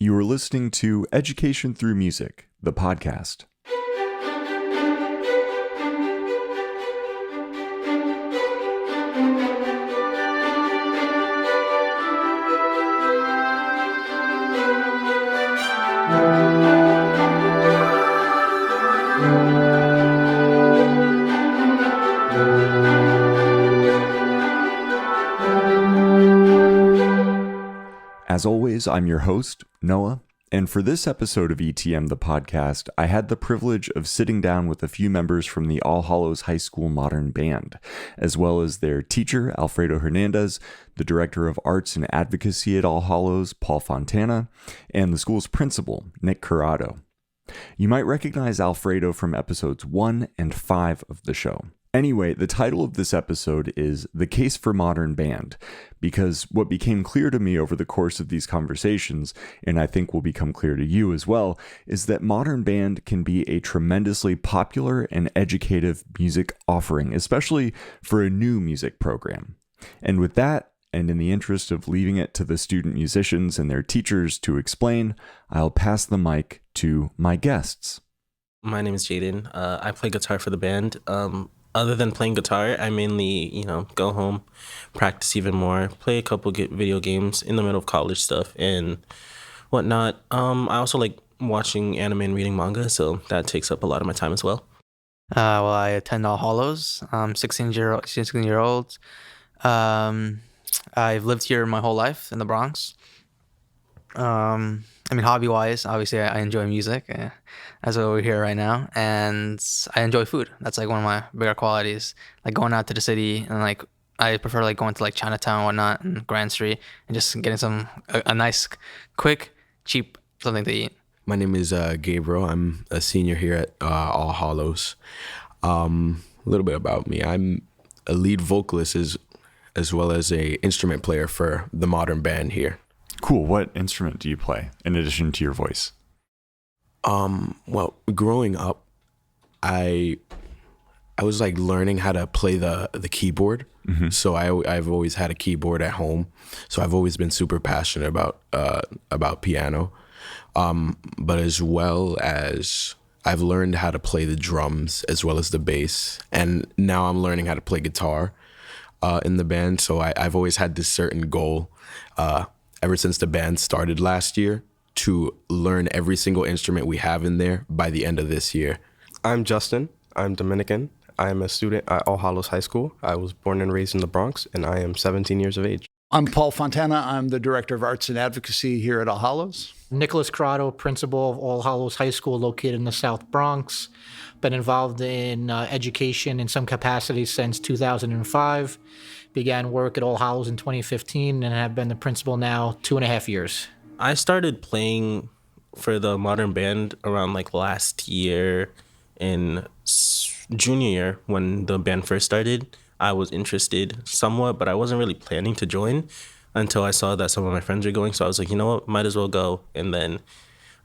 You are listening to Education Through Music, the podcast. As always, I'm your host, Noah, and for this episode of ETM, the podcast, I had the privilege of sitting down with a few members from the All Hallows High School Modern Band, as well as their teacher, Alfredo Hernandez, the Director of Arts and Advocacy at All Hallows, Paul Fontana, and the school's principal, Nick Corrado. You might recognize Alfredo from episodes 1 and 5 of the show. Anyway, the title of this episode is The Case for Modern Band, because what became clear to me over the course of these conversations, and I think will become clear to you as well, is that modern band can be a tremendously popular and educative music offering, especially for a new music program. And with that, and in the interest of leaving it to the student musicians and their teachers to explain, I'll pass the mic to my guests. My name is Jaden. I play guitar for the band. Other than playing guitar, I mainly, go home, practice even more, play a couple video games in the middle of college stuff and whatnot. I also like watching anime and reading manga, so that takes up a lot of my time as well. I attend All Hallows. I'm 16-year-old. I've lived here my whole life in the Bronx. Hobby-wise, obviously, I enjoy music. That's what we're here right now. And I enjoy food. That's, one of my bigger qualities. Going out to the city, and, I prefer, going to, Chinatown and whatnot, and Grand Street, and just getting a nice, quick, cheap something to eat. My name is Gabriel. I'm a senior here at All Hallows. A little bit about me. I'm a lead vocalist as well as a instrument player for the modern band here. Cool. What instrument do you play in addition to your voice? Well, growing up, I was learning how to play the keyboard. Mm-hmm. So I've always had a keyboard at home. So I've always been super passionate about piano. But as well as I've learned how to play the drums as well as the bass. And now I'm learning how to play guitar in the band. So I've always had this certain goal ever since the band started last year to learn every single instrument we have in there by the end of this year. I'm Justin. I'm Dominican. I'm a student at All Hallows High School. I was born and raised in the Bronx, and I am 17 years of age. I'm Paul Fontana. I'm the Director of Arts and Advocacy here at All Hallows. Nicholas Corrado, principal of All Hallows High School located in the South Bronx. Been involved in education in some capacity since 2005. Began work at All Hallows in 2015 and have been the principal now 2.5 years. I started playing for the modern band around last year in junior year when the band first started. I was interested somewhat, but I wasn't really planning to join until I saw that some of my friends were going. So I was like, you know what, might as well go. And then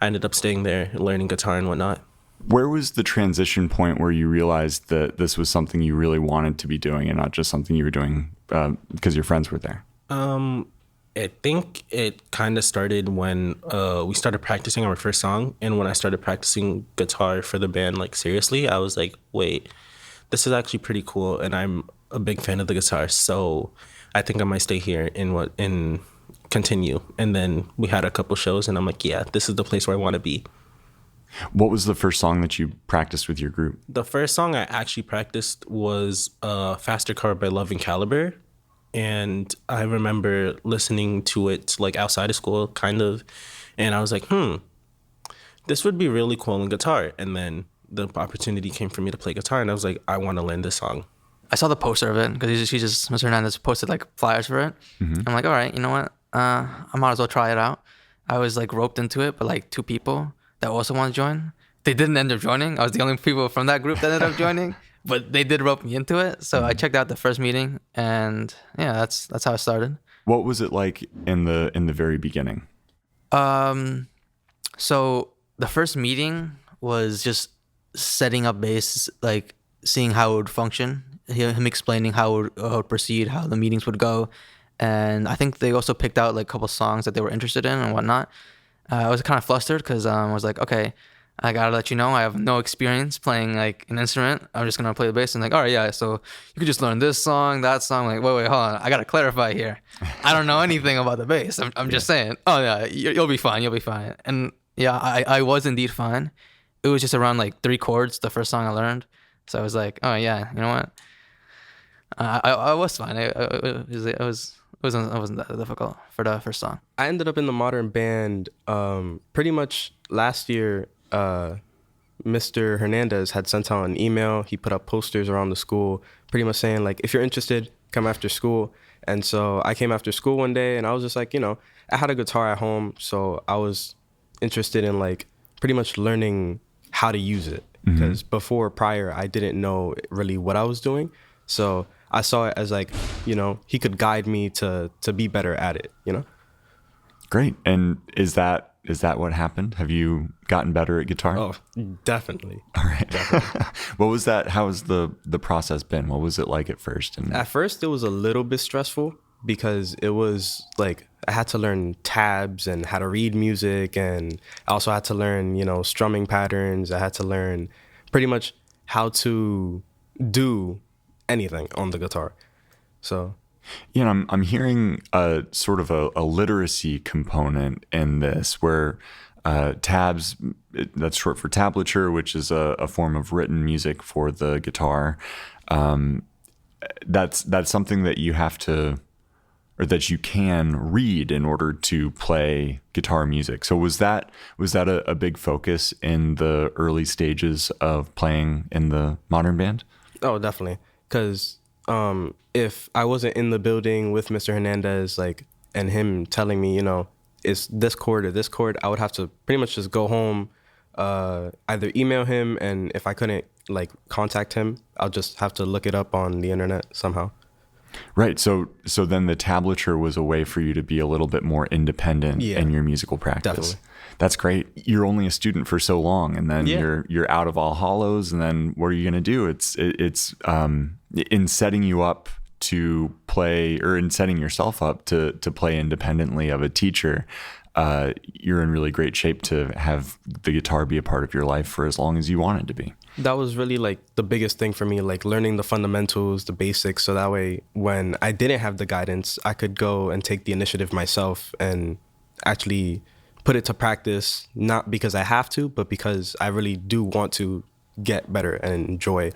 I ended up staying there, learning guitar and whatnot. Where was the transition point where you realized that this was something you really wanted to be doing and not just something you were doing because your friends were there? I think it kind of started when we started practicing our first song. And when I started practicing guitar for the band, seriously, I was like, wait, this is actually pretty cool. And I'm a big fan of the guitar. So I think I might stay here and continue. And then we had a couple shows and I'm like, yeah, this is the place where I want to be. What was the first song that you practiced with your group? The first song I actually practiced was Faster Car by Loving Caliber. And I remember listening to it outside of school, kind of. And I was like, this would be really cool on guitar. And then the opportunity came for me to play guitar. And I was like, I want to learn this song. I saw the poster of it because Mr. Hernandez posted flyers for it. Mm-hmm. I'm like, all right, you know what? I might as well try it out. I was roped into it, but 2 people that also want to join. They didn't end up joining. I was the only people from that group that ended up joining, but they did rope me into it. So I checked out the first meeting, and yeah, that's how it started. What was it like in the very beginning? So the first meeting was just setting up bass, seeing how it would function. Him explaining how it would proceed, how the meetings would go, and I think they also picked out a couple songs that they were interested in and whatnot. I was kind of flustered because I was like, okay, I gotta let you know I have no experience playing like an instrument. I'm just gonna play the bass. And like, all right, yeah. So you could just learn this song, that song. Like, wait, hold on. I gotta clarify here. I don't know anything about the bass. I'm just saying. Oh yeah, you'll be fine. You'll be fine. And yeah, I was indeed fine. It was just around like 3 chords the first song I learned. So I was like, oh yeah, you know what? I was fine. It wasn't that difficult for the first song. I ended up in the modern band pretty much last year. Mr. Hernandez had sent out an email. He put up posters around the school pretty much saying, like, if you're interested, come after school. And so I came after school one day, and I was just like, I had a guitar at home, so I was interested in, like, pretty much learning how to use it. Because prior, I didn't know really what I was doing. So I saw it as, like, he could guide me to be better at it, Great. And is that what happened? Have you gotten better at guitar? Oh, definitely. All right. Definitely. What was that? How has the process been? What was it like at first? At first, it was a little bit stressful because it was like I had to learn tabs and how to read music. And I also had to learn, strumming patterns. I had to learn pretty much how to do anything on the guitar. So... I'm hearing a sort of a literacy component in this where tabs, that's short for tablature, which is a form of written music for the guitar. That's something that you have to, or that you can read in order to play guitar music. So was that a big focus in the early stages of playing in the modern band? Oh, definitely. Because if I wasn't in the building with Mr. Hernandez, like, and him telling me, it's this chord or this chord, I would have to pretty much just go home, either email him, and if I couldn't, like, contact him, I'll just have to look it up on the internet somehow. Right. So then the tablature was a way for you to be a little bit more independent in your musical practice. Definitely. That's great. You're only a student for so long, and then you're out of All Hallows, and then what are you going to do? It's in setting you up to play, or in setting yourself up to play independently of a teacher. You're in really great shape to have the guitar be a part of your life for as long as you want it to be. That was really, like, the biggest thing for me, like, learning the fundamentals, the basics, so that way when I didn't have the guidance, I could go and take the initiative myself and actually put it to practice, not because I have to, but because I really do want to get better and enjoy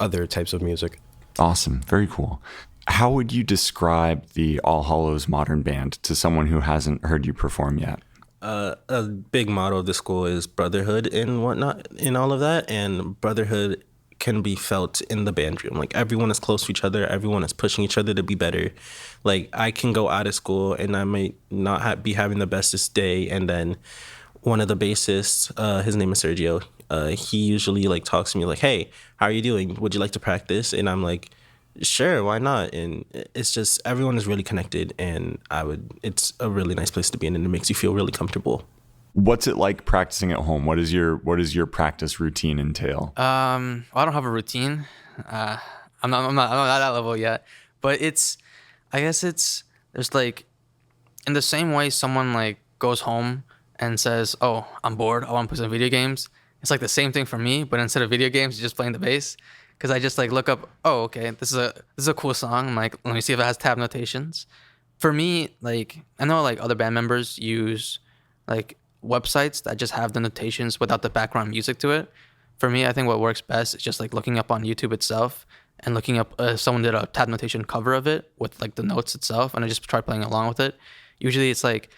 other types of music. Awesome. Very cool. How would you describe the All Hallows Modern Band to someone who hasn't heard you perform yet? A big motto of the school is brotherhood and whatnot in all of that. And brotherhood can be felt in the band room. Like, everyone is close to each other. Everyone is pushing each other to be better. Like, I can go out of school and I might not be having the bestest day. And then one of the bassists, his name is Sergio, he usually, like, talks to me like, hey, how are you doing? Would you like to practice? And I'm like, sure, why not? And it's just, everyone is really connected, and it's a really nice place to be in, and it makes you feel really comfortable. What's it like practicing at home? What does your practice routine entail? Well, I don't have a routine. I'm not at that level yet, but I guess there's like, in the same way someone like goes home and says, oh, I'm bored, I want to play some video games. It's like the same thing for me, but instead of video games, just playing the bass. Because I just like look up, oh, okay, this is a cool song. I'm like, let me see if it has tab notations. For me, like, I know like other band members use like websites that just have the notations without the background music to it. For me, I think what works best is just like looking up on YouTube itself and looking up someone did a tab notation cover of it with like the notes itself, and I just try playing along with it. Usually it's like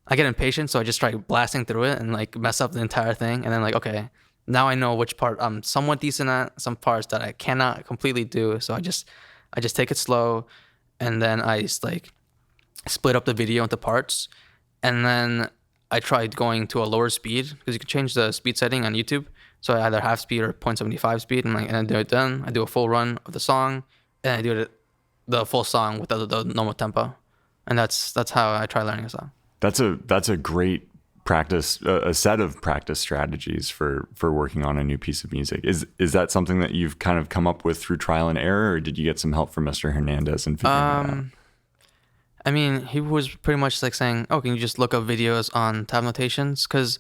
I get impatient, so I just try blasting through it and like mess up the entire thing, and then like, okay, now I know which part I'm somewhat decent at, some parts that I cannot completely do. So I just take it slow, and then I just like split up the video into parts, and then I tried going to a lower speed because you can change the speed setting on YouTube. So I either half speed or 0.75 speed, and I do it then. I do a full run of the song, and I do the full song with the normal tempo, and that's how I try learning a song. That's a great practice, a set of practice strategies for working on a new piece of music. Is that something that you've kind of come up with through trial and error, or did you get some help from Mr. Hernandez in figuring that out? I mean, he was pretty much like saying, "Oh, can you just look up videos on tab notations?" Because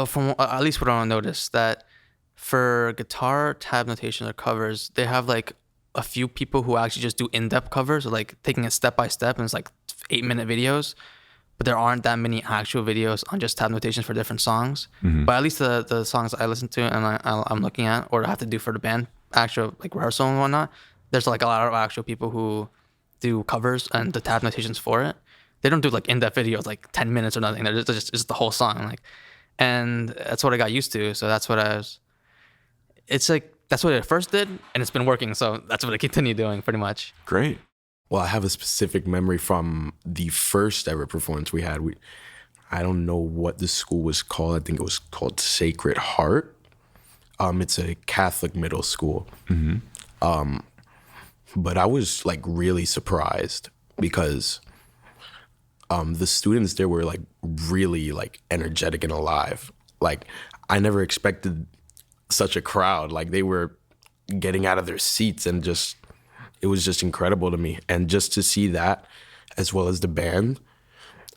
from at least what I noticed that for guitar tab notation or covers, they have like a few people who actually just do in-depth covers, or like taking it step by step, and it's like 8-minute videos. But there aren't that many actual videos on just tab notations for different songs. But at least the songs I listen to and I'm looking at, or I have to do for the band, actual like rehearsal and whatnot, there's like a lot of actual people who do covers and the tab notations for it. They don't do like in-depth videos, like 10 minutes or nothing. They're just the whole song. Like, and that's what I got used to. So that's what it's like, that's what it first did, and it's been working. So that's what I continue doing pretty much. Great. Well, I have a specific memory from the first ever performance we had. I don't know what the school was called. I think it was called Sacred Heart. It's a Catholic middle school. But I was like really surprised because the students there were like really like energetic and alive. Like I never expected such a crowd. Like they were getting out of their seats and just, it was just incredible to me. And just to see that as well as the band,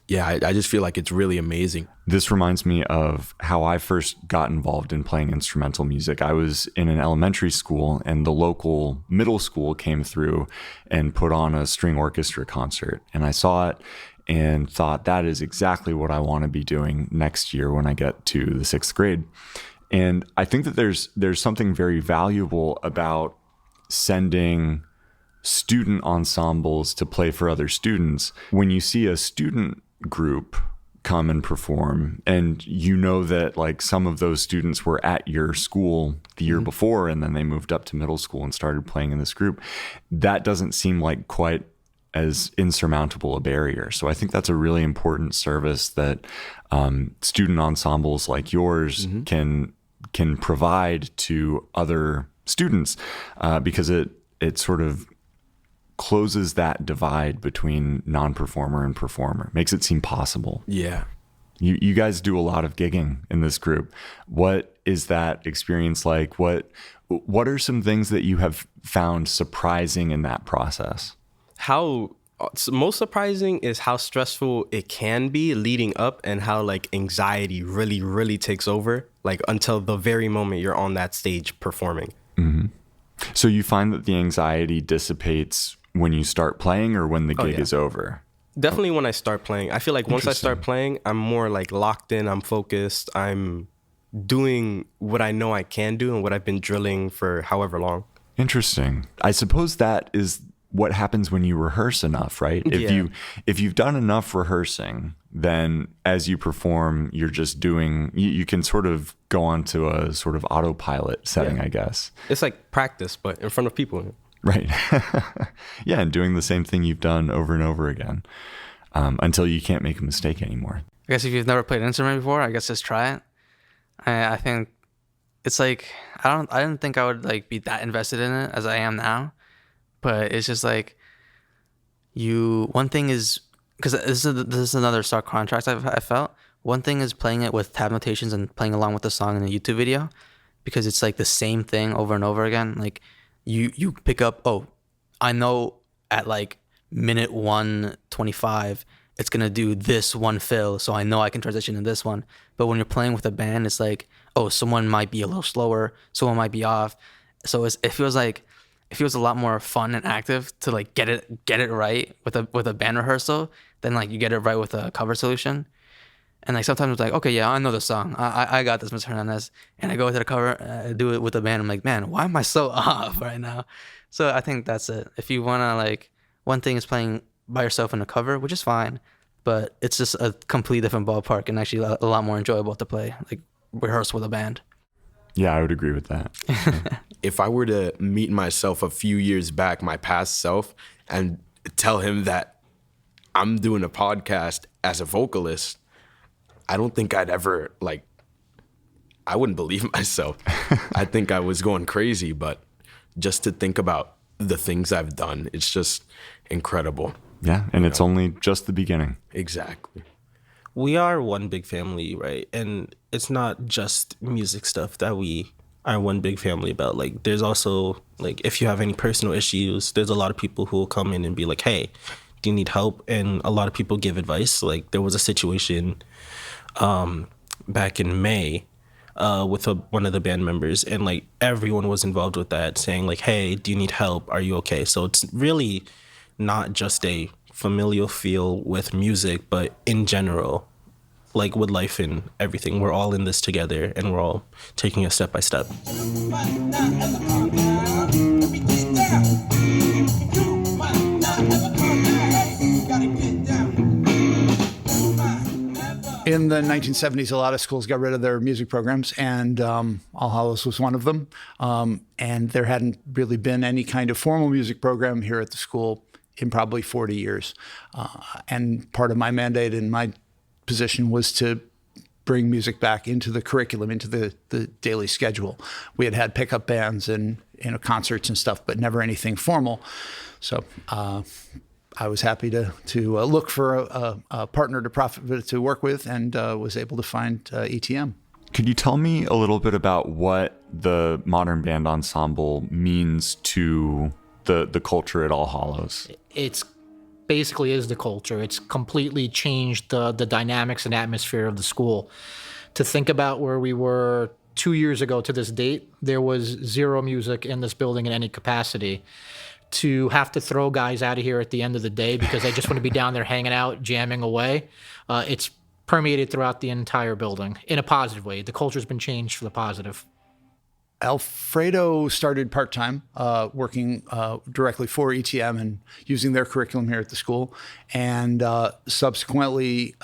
yeah, I just feel like it's really amazing. This reminds me of how I first got involved in playing instrumental music. I was in an elementary school, and the local middle school came through and put on a string orchestra concert. And I saw it and thought, that is exactly what I want to be doing next year when I get to the 6th grade. And I think that there's something very valuable about sending student ensembles to play for other students. When you see a student group come and perform, and you know that like some of those students were at your school the year before, and then they moved up to middle school and started playing in this group, that doesn't seem like quite as insurmountable a barrier. So I think that's a really important service that student ensembles like yours can provide to other students, because it sort of closes that divide between non-performer and performer, makes it seem possible. Yeah. You guys do a lot of gigging in this group. What is that experience like? What are some things that you have found surprising in that process? Most surprising is how stressful it can be leading up, and how like anxiety really, really takes over, like until the very moment you're on that stage performing. So you find that the anxiety dissipates when you start playing, or when the gig is over? Definitely when I start playing. I feel like once I start playing, I'm more like locked in, I'm focused, I'm doing what I know I can do and what I've been drilling for however long. Interesting. I suppose that is what happens when you rehearse enough, right? If you've done enough rehearsing, then as you perform, you're just doing, you can sort of go on to a sort of autopilot setting, I guess. It's like practice, but in front of people. Right. Yeah, and doing the same thing you've done over and over again, until you can't make a mistake anymore. I guess if you've never played an instrument before, I guess just try it. I think it's like, I didn't think I would like be that invested in it as I am now, but it's just like one thing is, because this is another stark contrast I felt. One thing is playing it with tab notations and playing along with the song in a YouTube video, because it's like the same thing over and over again. Like you pick up, oh, I know at like minute 125 it's gonna do this one fill, so I know I can transition to this one. But when you're playing with a band, it's like, oh, someone might be a little slower, someone might be off. So it feels a lot more fun and active to like get it right with a band rehearsal than like you get it right with a cover solution. And like sometimes it's like, okay, yeah, I know the song, I got this, Mr. Hernandez, and I go to the cover, do it with the band. I'm like, man, why am I so off right now? So I think that's it. If you wanna, like, one thing is playing by yourself in a cover, which is fine, but it's just a completely different ballpark and actually a lot more enjoyable to play, like rehearse with a band. Yeah, I would agree with that. If I were to meet myself a few years back, my past self, and tell him that I'm doing a podcast as a vocalist, I don't think I'd ever, like, I wouldn't believe myself. I think I was going crazy, but just to think about the things I've done, it's just incredible. Yeah, and it's only just the beginning. Exactly. We are one big family, right? And it's not just music stuff that we are one big family about. Like, there's also, like, if you have any personal issues, there's a lot of people who will come in and be like, hey, do you need help? And a lot of people give advice. Like there was a situation back in May with one of the band members, and like everyone was involved with that, saying like, hey, do you need help? Are you okay? So it's really not just a familial feel with music, but in general, like with life and everything. We're all in this together, and we're all taking it step by step. In the 1970s, a lot of schools got rid of their music programs, and All Hallows was one of them. And there hadn't really been any kind of formal music program here at the school in probably 40 years. And part of my mandate and my position was to bring music back into the curriculum, into the daily schedule. We had pickup bands and concerts and stuff, but never anything formal. So I was happy to look for a partner to work with, and was able to find ETM. Could you tell me a little bit about what the modern band ensemble means to the culture at All Hallows? It's basically is the culture. It's completely changed the dynamics and atmosphere of the school. To think about where we were 2 years ago to this date, there was zero music in this building in any capacity. To have to throw guys out of here at the end of the day because they just want to be down there hanging out, jamming away, it's permeated throughout the entire building in a positive way. The culture's been changed for the positive. Alfredo started part-time, working directly for ETM and using their curriculum here at the school. And subsequently,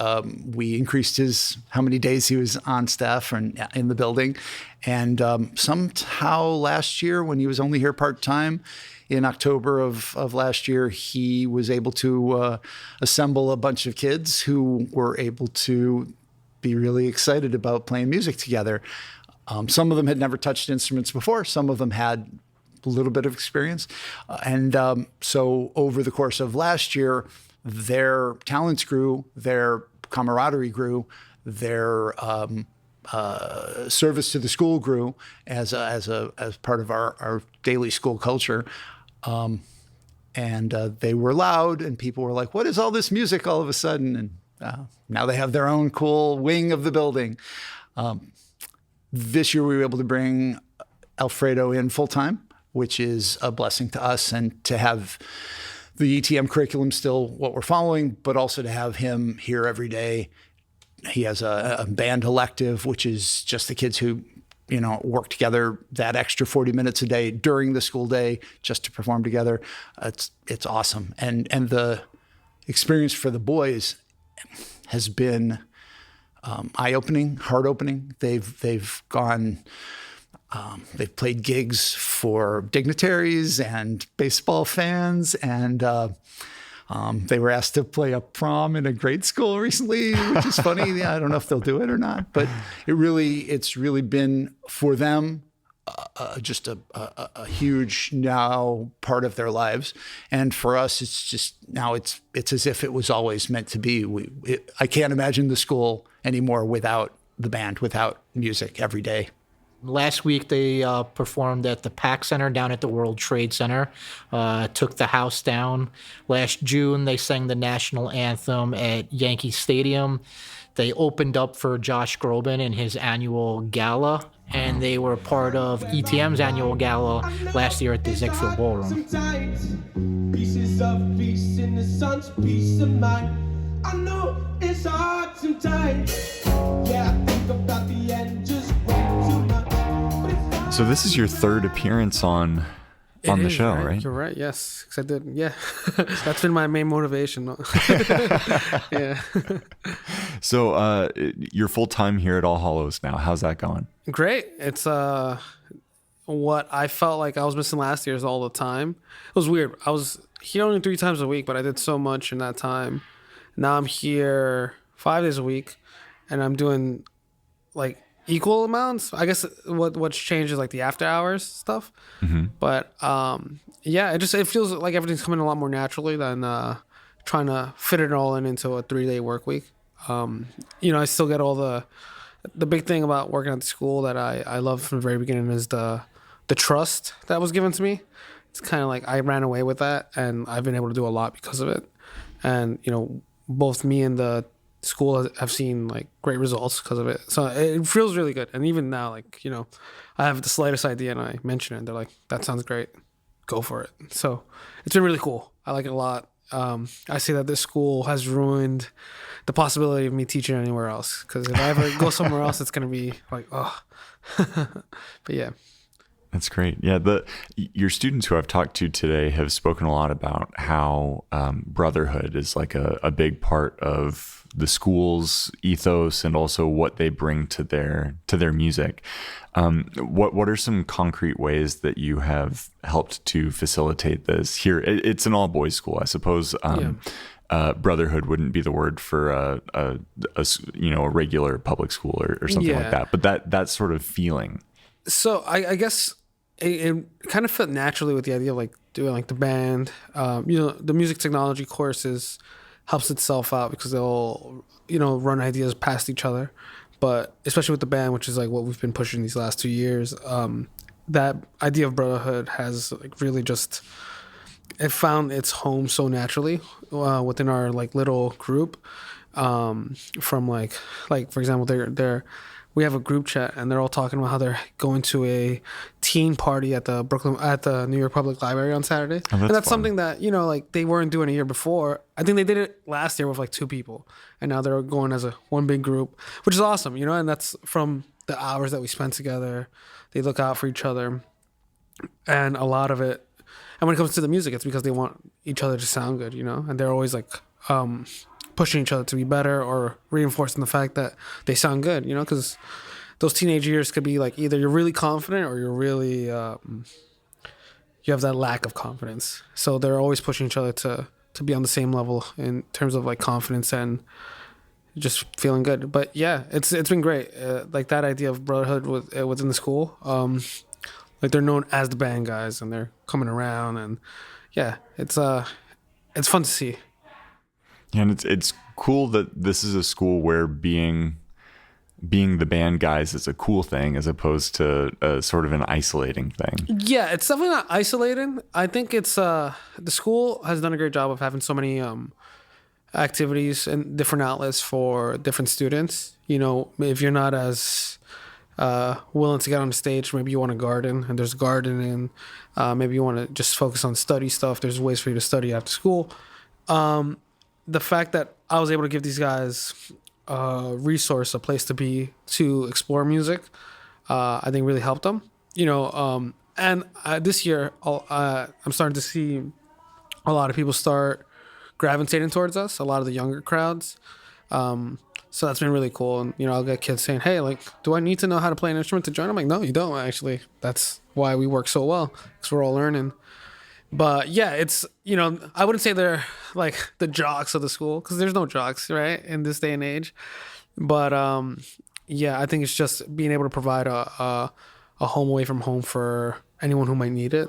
we increased how many days he was on staff and in the building. And somehow last year, when he was only here part-time, in October of last year, he was able to assemble a bunch of kids who were able to be really excited about playing music together. Some of them had never touched instruments before. Some of them had a little bit of experience. So over the course of last year, their talents grew, their camaraderie grew, their service to the school grew as part of our daily school culture. And they were loud, and people were like, what is all this music all of a sudden? And now they have their own cool wing of the building. This year we were able to bring Alfredo in full-time, which is a blessing to us, and to have the ETM curriculum still what we're following, but also to have him here every day. He has a band elective, which is just the kids who work together that extra 40 minutes a day during the school day just to perform together. It's awesome. And the experience for the boys has been eye-opening, heart-opening. They've gone, they've played gigs for dignitaries and baseball fans, and they were asked to play a prom in a grade school recently, which is funny. I don't know if they'll do it or not, but it's really been for them just a huge now part of their lives, and for us, it's just now it's as if it was always meant to be. I can't imagine the school anymore without the band, without music every day. Last week, they performed at the PAC Center down at the World Trade Center, took the house down. Last June, they sang the national anthem at Yankee Stadium. They opened up for Josh Groban in his annual gala, and they were part of ETM's annual gala last year at the Ziegfeld Ballroom. Pieces of peace in the sun's peace of mind. I know it's hard sometimes. Yeah, I think about the end just way too much. So this is your third appearance on the show, right? You're right. Yes, because I did. Yeah, that's been my main motivation. Yeah. So you're full time here at All Hallows now. How's that going? Great. It's what I felt like I was missing last year is all the time. It was weird. I was here only 3 times a week, but I did so much in that time. Now I'm here 5 days a week, and I'm doing like equal amounts. I guess what's changed is like the after hours stuff. Mm-hmm. But yeah, it feels like everything's coming a lot more naturally than trying to fit it all into a 3-day work week. I still get all the big thing about working at the school that I love from the very beginning is the trust that was given to me. It's kind of like I ran away with that, and I've been able to do a lot because of it. and both me and the school have seen like great results because of it. So it feels really good. And even now, like I have the slightest idea and I mention it, and they're like, "That sounds great, go for it." So it's been really cool. I like it a lot. I say that this school has ruined the possibility of me teaching anywhere else, because if I ever go somewhere else, it's gonna be like, oh. But yeah. That's great. Yeah, your students who I've talked to today have spoken a lot about how brotherhood is like a big part of the school's ethos and also what they bring to their music. What are some concrete ways that you have helped to facilitate this here? It's an all boys school, I suppose. Brotherhood wouldn't be the word for a regular public school or something like that. But that sort of feeling. So I guess it kind of fit naturally with the idea of like doing like the band. The music technology courses helps itself out because they'll run ideas past each other. But especially with the band, which is like what we've been pushing these last 2 years, that idea of brotherhood has like really just it found its home so naturally within our like little group. From like for example, we have a group chat and they're all talking about how they're going to a teen party at the New York Public Library on Saturday. Oh, and that's fun. something that, like they weren't doing a year before. I think they did it last year with like 2 people, and now they're going as one big group, which is awesome, and that's from the hours that we spent together. They look out for each other, and a lot of it. And when it comes to the music, it's because they want each other to sound good, and they're always like, pushing each other to be better or reinforcing the fact that they sound good, because those teenage years could be like either you're really confident or you're really you have that lack of confidence. So they're always pushing each other to be on the same level in terms of like confidence and just feeling good. But yeah, it's been great. Like that idea of brotherhood within the school. Like they're known as the band guys and they're coming around, and yeah, it's fun to see. And it's cool that this is a school where being the band guys is a cool thing as opposed to a sort of an isolating thing. Yeah, it's definitely not isolating. I think it's the school has done a great job of having so many activities and different outlets for different students. If you're not as willing to get on the stage, maybe you want to garden, and there's gardening. Maybe you want to just focus on study stuff. There's ways for you to study after school. The fact that I was able to give these guys a place to be to explore music, I think really helped them. And this year I'm starting to see a lot of people start gravitating towards us. A lot of the younger crowds. So that's been really cool. And I'll get kids saying, "Hey, like, do I need to know how to play an instrument to join?" I'm like, "No, you don't actually. That's why we work so well, because we're all learning." But yeah, it's, I wouldn't say they're like the jocks of the school, because there's no jocks, right, in this day and age. But yeah, I think it's just being able to provide a home away from home for anyone who might need it.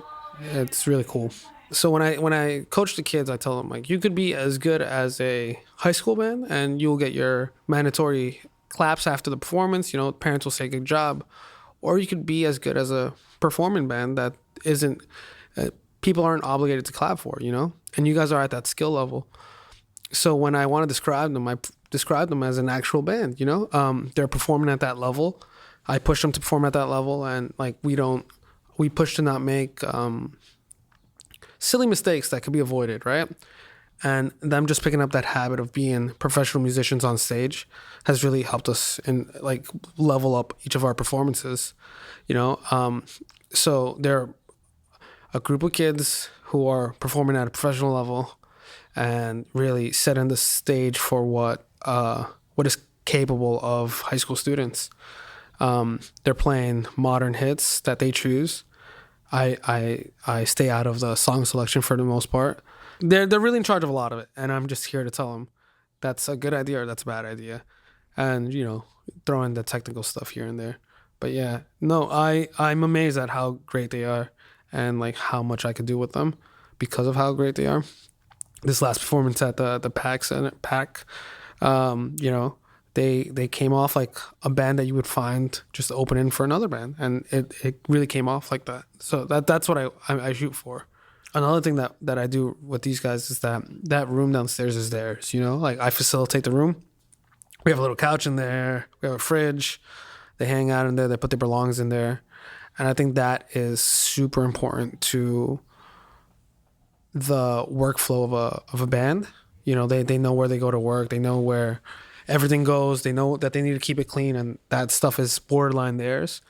It's really cool. So when I coach the kids, I tell them, like, you could be as good as a high school band and you'll get your mandatory claps after the performance. Parents will say good job. Or you could be as good as a performing band that isn't... people aren't obligated to clap for, and you guys are at that skill level. So when I want to describe them, I describe them as an actual band, they're performing at that level. I push them to perform at that level, and like we push to not make silly mistakes that could be avoided, right? And them just picking up that habit of being professional musicians on stage has really helped us in like level up each of our performances, so they're a group of kids who are performing at a professional level and really setting the stage for what is capable of high school students. They're playing modern hits that they choose. I stay out of the song selection for the most part. They're really in charge of a lot of it, and I'm just here to tell them that's a good idea or that's a bad idea, and throw in the technical stuff here and there. But yeah, no, I'm amazed at how great they are. And like how much I could do with them because of how great they are. This last performance at the PAC, they came off like a band that you would find just opening for another band, and it really came off like that. So that's what I shoot for. another thing that I do with these guys is that room downstairs is theirs. You know, like I facilitate the room. We have a little couch in there. We have a fridge. They hang out in there. They put their belongings in there, and I think that is super important to the workflow of a band. You know, they know where they go to work. They know where everything goes. They know that they need to keep it clean, and that stuff is borderline theirs.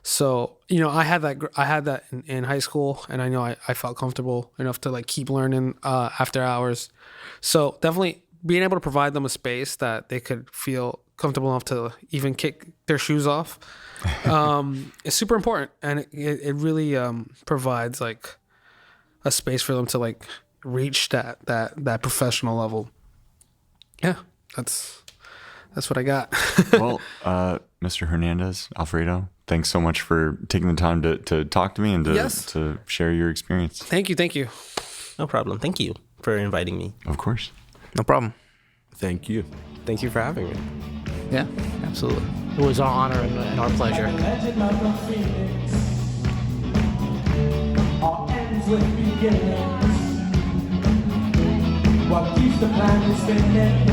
So, you know, I had that in high school, and I know I felt comfortable enough to like keep learning after hours. So definitely being able to provide them a space that they could feel comfortable enough to even kick their shoes off is super important, and it really provides like a space for them to like reach that professional level. Yeah, that's what I got. Well, Mr. Hernandez, Alfredo, thanks so much for taking the time to talk to me and to share your experience. Thank you. No problem. Thank you for inviting me. Of course. No problem. Thank you. Thank you for having me. Yeah, absolutely. It was our honor and our pleasure. All ends with beginnings. What keeps the planet spinning?